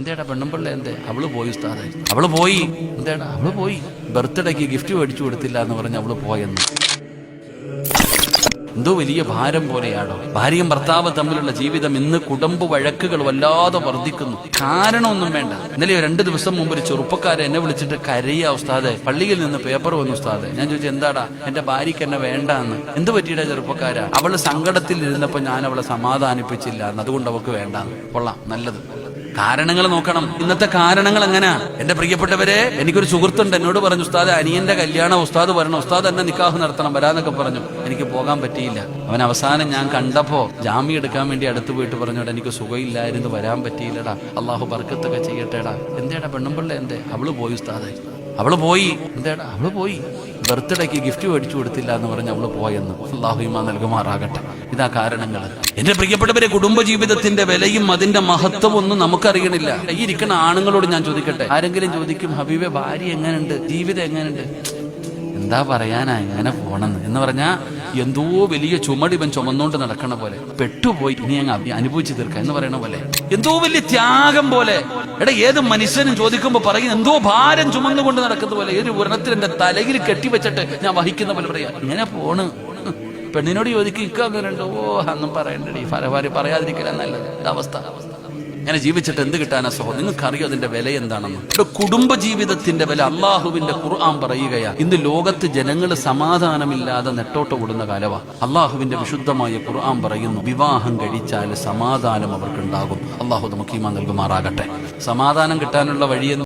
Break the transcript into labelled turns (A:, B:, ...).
A: എന്തേടാ പെണ്ണുമ്പിള്ള എന്തേ? അവള് പോയി ഉസ്താദേ, അവള് പോയി. എന്തേടാ? അവള് പോയി. ബർത്ത്ഡേക്ക് ഗിഫ്റ്റ് മേടിച്ചു കൊടുത്തില്ല എന്ന് പറഞ്ഞ് അവള് പോയെന്ന്. എന്തോ വലിയ ഭാരം പോലെയാണോ? ഭാര്യയും ഭർത്താവ് തമ്മിലുള്ള ജീവിതം ഇന്ന് കുടുംബ വഴക്കുകൾ വല്ലാതെ വർദ്ധിക്കുന്നു. കാരണമൊന്നും വേണ്ട. ഇന്നലെ 2 ദിവസം മുമ്പ് ഒരു ചെറുപ്പക്കാരൻ എന്നെ വിളിച്ചിട്ട് കരയാ, ഉസ്താദെ പള്ളിയിൽ നിന്ന് പേപ്പർ വന്നു ഉസ്താദെ. ഞാൻ ചോദിച്ചു എന്താടാ? എന്റെ ഭാര്യയ്ക്ക് എന്നെ വേണ്ടാന്ന്. എന്ത് പറ്റിയിടാ ചെറുപ്പക്കാരാ? അവള് സങ്കടത്തിൽ ഇരുന്നപ്പോ ഞാൻ അവളെ സമാധാനിപ്പിച്ചില്ല, അതുകൊണ്ട് അവൾക്ക് വേണ്ടാന്ന്. കൊള്ളാം, നല്ലത്. കാരണങ്ങൾ നോക്കണം. ഇന്നത്തെ കാരണങ്ങൾ എങ്ങനെയാ? എന്റെ പ്രിയപ്പെട്ടവരെ, എനിക്കൊരു സുഹൃത്തുണ്ട്, എന്നോട് പറഞ്ഞു ഉസ്താദ് അനിയന്റെ കല്യാണം ഉസ്താദ് വരണം, ഉസ്താദ് എന്നെ നിക്കാഹ് നടത്തണം, വരാന്നൊക്കെ പറഞ്ഞു. എനിക്ക് പോകാൻ പറ്റിയില്ല. അവൻ അവസാനം ഞാൻ കണ്ടപ്പോ ജാമ്യം എടുക്കാൻ വേണ്ടി അടുത്ത് പോയിട്ട് പറഞ്ഞോടാ എനിക്ക് സുഖമില്ലായിരുന്നു, വരാൻ പറ്റിയില്ലടാ, അള്ളാഹു ബർക്കത്തൊക്കെ ചെയ്യട്ടേടാ. എന്തേടാ പെണ്ണുമ്പിള്ള എന്തേ? അവള് പോയി ഉസ്താദെ, അവള് പോയി. എന്തേടാ? അവള് പോയി. ബർത്ത്ഡേക്ക് ഗിഫ്റ്റ് മേടിച്ചു കൊടുത്തില്ല എന്ന് പറഞ്ഞ് അവള് പോയെന്ന്. അള്ളാഹു ഈമാൻ നൽകുമാറാകട്ടെ. ഇതാ കാരണങ്ങൾ. എന്റെ പ്രിയപ്പെട്ടവരെ, കുടുംബജീവിതത്തിന്റെ വിലയും അതിന്റെ മഹത്വം ഒന്നും നമുക്കറിയണില്ല. ഈ ഇരിക്കുന്ന ആണുങ്ങളോട് ഞാൻ ചോദിക്കട്ടെ, ആരെങ്കിലും ചോദിക്കും ഹബീബെ ഭാര്യ എങ്ങനെയുണ്ട്, ജീവിതം എങ്ങനെയുണ്ട്? എന്താ പറയാനാ, എങ്ങനെ പോണെന്ന് എന്ന് പറഞ്ഞാ എന്തോ വലിയ ചുമട് ഇവൻ ചുമന്നുകൊണ്ട് നടക്കണ പോലെ, പെട്ടുപോയി ഇനി അങ്ങ് അനുഭവിച്ചു തീർക്കുക എന്ന് പറയണ പോലെ, എന്തോ വലിയ ത്യാഗം പോലെ. ഏത് മനുഷ്യനും ചോദിക്കുമ്പോ പറയും എന്തോ ഭാരം ചുമന്നുകൊണ്ട് നടക്കുന്ന പോലെ, ഒരു വ്രണത്തിൽ എന്റെ തലയിൽ കെട്ടിവെച്ചിട്ട് ഞാൻ വഹിക്കുന്ന പോലെ പറയാ ഇങ്ങനെ പോണ്. പെണ്ണിനോട് ചോദിക്കും ഇക്ക അങ്ങനെ ഉണ്ടോ? അന്നും പറയണ്ടേ, പറയാതിരിക്കല നല്ലത്. അവസ്ഥ ഇങ്ങനെ ജീവിച്ചിട്ട് എന്ത് കിട്ടാനാ സഹോദരൻ? നിങ്ങൾക്കറിയോ അതിന്റെ വില എന്താണെന്ന്? കുടുംബ ജീവിതത്തിന്റെ വില അള്ളാഹുവിന്റെ ഖുർആൻ പറയുകയാ. ഇന്ന് ലോകത്ത് ജനങ്ങൾ സമാധാനമില്ലാതെ നെട്ടോട്ട് ഓടുന്ന കാലവാ. അള്ളാഹുവിന്റെ വിശുദ്ധമായ ഖുർആൻ പറയുന്നു, വിവാഹം കഴിച്ചാൽ സമാധാനം അവർക്കുണ്ടാകും. അള്ളാഹു നമുക്ക് ഈമാൻ നൽകുമാറാകട്ടെ. സമാധാനം കിട്ടാനുള്ള വഴിയെന്ന്